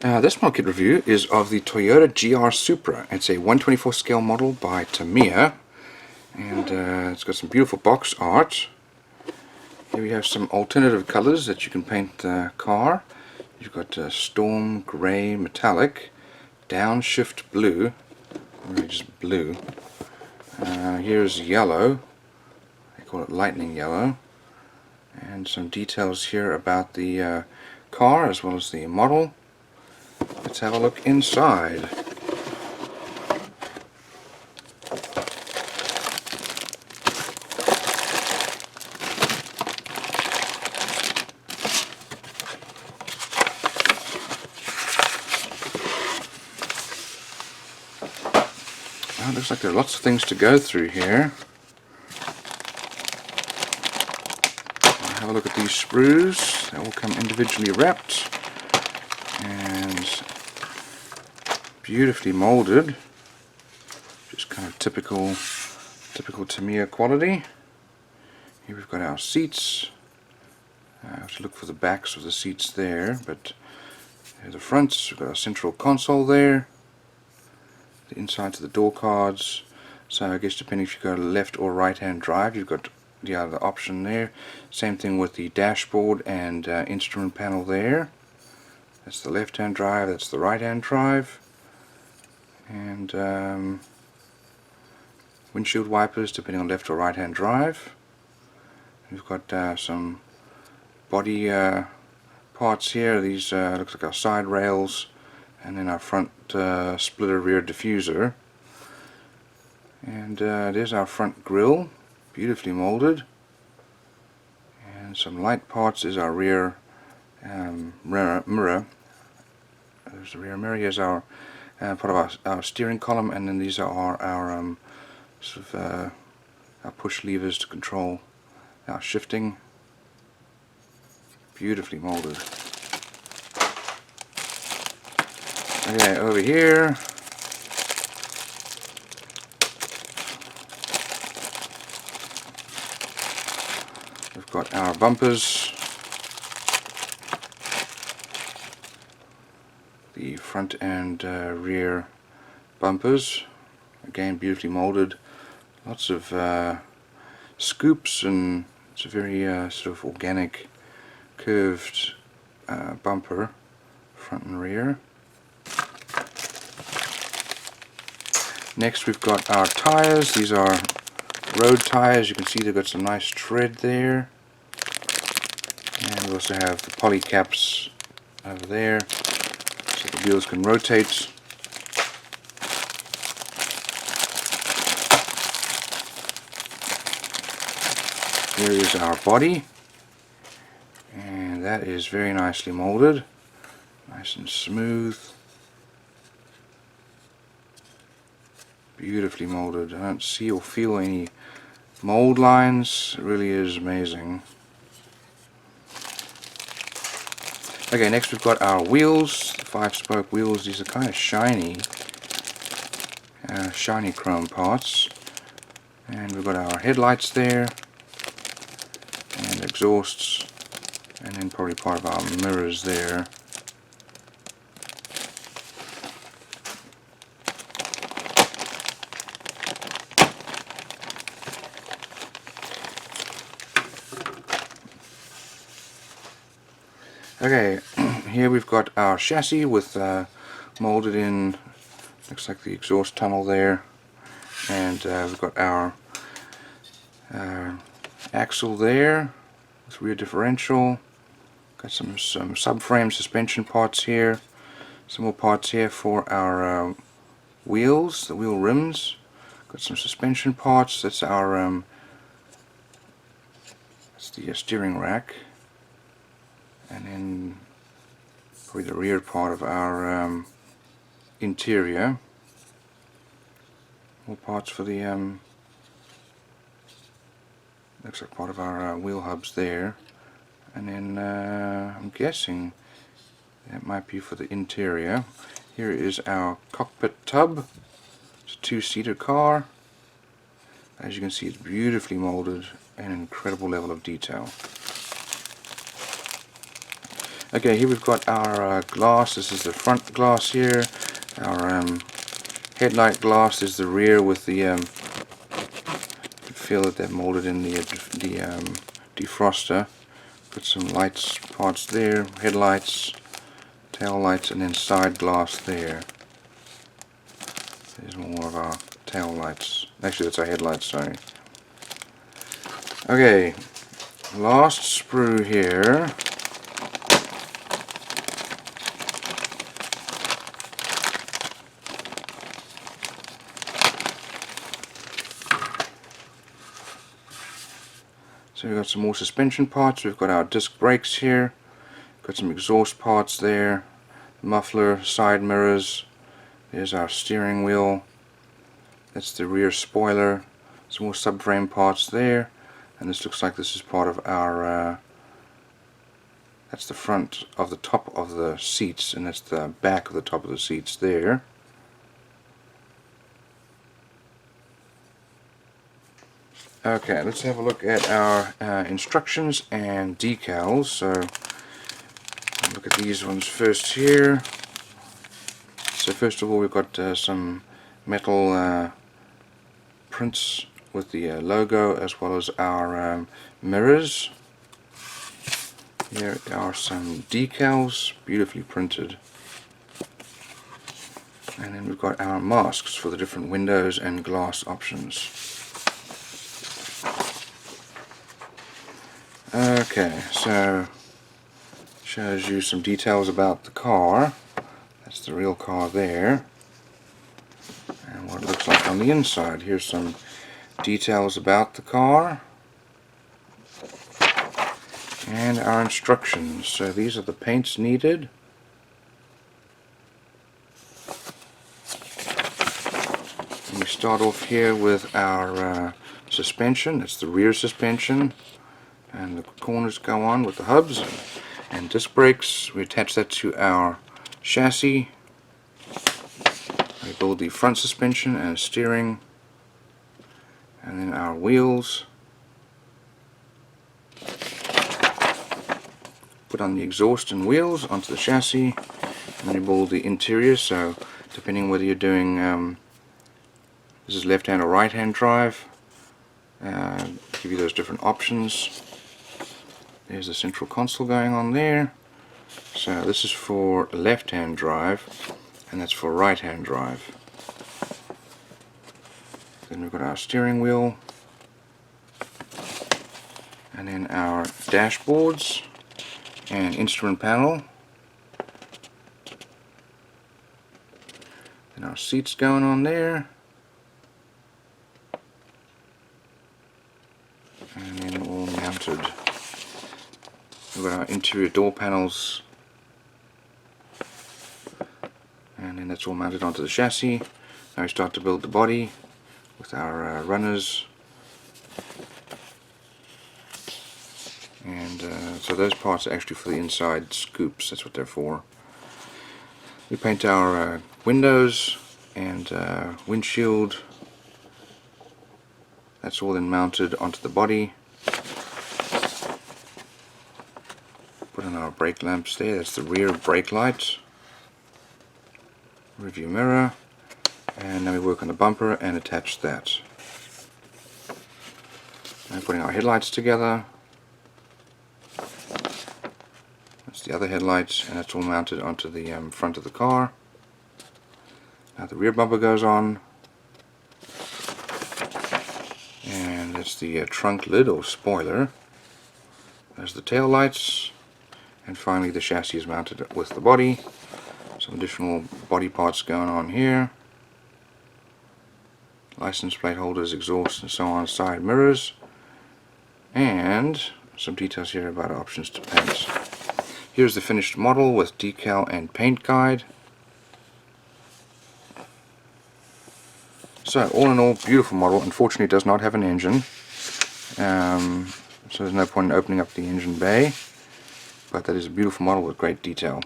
This model kit review is of the Toyota GR Supra. It's a 124 scale model by Tamiya, and it's got some beautiful box art. Here we have some alternative colors that you can paint the car. You've got Storm Grey Metallic, Downshift Blue, really just blue. Here's yellow, they call it lightning yellow, and some details here about the car as well as the model. Let's have a look inside. Well, it looks like there are lots of things to go through here. Have a look at these sprues. They all come individually wrapped and beautifully molded, just kind of typical Tamiya quality. Here we've got our seats. I have to look for the backs of the seats there, but the fronts. We've got our central console there, the insides of the door cards. So I guess depending if you've got a left or right hand drive, you've got the other option there. Same thing with the dashboard and instrument panel there. That's the left hand drive, that's the right hand drive. And windshield wipers depending on left or right hand drive. We've got some body parts here. These looks like our side rails, and then our front splitter rear diffuser. And there's our front grille, beautifully molded. And some light parts is our rear mirror. There's the rear mirror. Here's our part of our steering column, and then these are our our push levers to control our shifting. Beautifully molded. Okay, over here we've got our bumpers, the front and rear bumpers, again beautifully molded, lots of scoops, and it's a very sort of organic curved bumper, front and rear. Next we've got our tires. These are road tires. You can see they've got some nice tread there, and we also have the poly caps over there so the wheels can rotate. Here is our body, and that is very nicely molded, nice and smooth, beautifully molded. I don't see or feel any mold lines. It really is amazing. Okay, next we've got our wheels, the 5-spoke wheels. These are kind of shiny chrome parts. And we've got our headlights there, and exhausts, and then probably part of our mirrors there. Okay, here we've got our chassis with molded in, looks like the exhaust tunnel there, and we've got our axle there with rear differential. Got some subframe suspension parts here, some more parts here for our wheels, the wheel rims. Got some suspension parts. That's our that's the steering rack. And then probably the rear part of our interior. More parts for the looks like part of our wheel hubs there. And then I'm guessing that might be for the interior. Here is our cockpit tub. It's a 2-seater car. As you can see, it's beautifully molded and an incredible level of detail. Okay, here we've got our glass. This is the front glass here. Our headlight glass is the rear with the you can feel that they've molded in the defroster. Put some lights parts there, headlights, tail lights, and then side glass there. There's more of our tail lights. Actually, that's our headlights, sorry. Okay, last sprue here. So we've got some more suspension parts. We've got our disc brakes here. Got some exhaust parts there. Muffler, side mirrors. There's our steering wheel. That's the rear spoiler. Some more subframe parts there. And this looks like this is part of our that's the front of the top of the seats, and that's the back of the top of the seats there. Okay, let's have a look at our instructions and decals. So look at these ones first here. So first of all, we've got some metal prints with the logo, as well as our mirrors. Here are some decals, beautifully printed. And then we've got our masks for the different windows and glass options. Okay, so shows you some details about the car. That's the real car there. And what it looks like on the inside. Here's some details about the car. And our instructions. So these are the paints needed. And we start off here with our suspension. That's the rear suspension. And the corners go on with the hubs and disc brakes. We attach that to our chassis. We build the front suspension and steering, and then our wheels. Put on the exhaust and wheels onto the chassis, and then you build the interior. So depending whether you're doing this is left hand or right hand drive, give you those different options. There's the central console going on there. So this is for left hand drive, and that's for right hand drive. Then we've got our steering wheel, and then our dashboards and instrument panel. Then our seats going on there, and then all mounted. We've got our interior door panels, and then that's all mounted onto the chassis. Now we start to build the body with our runners, and so those parts are actually for the inside scoops. That's what they're for. We paint our windows and windshield. That's all then mounted onto the body. Put on our brake lamps there. That's the rear brake light, review mirror, and then we work on the bumper and attach that. Now putting our headlights together. That's the other headlights, and that's all mounted onto the front of the car. Now the rear bumper goes on, and that's the trunk lid or spoiler. There's the tail lights, and finally the chassis is mounted with the body. Some additional body parts going on here. License plate holders, exhaust, and so on, side mirrors, and some details here about options to paint. Here's the finished model with decal and paint guide. So all in all, beautiful model. Unfortunately it does not have an engine, so there's no point in opening up the engine bay, but that is a beautiful model with great detail.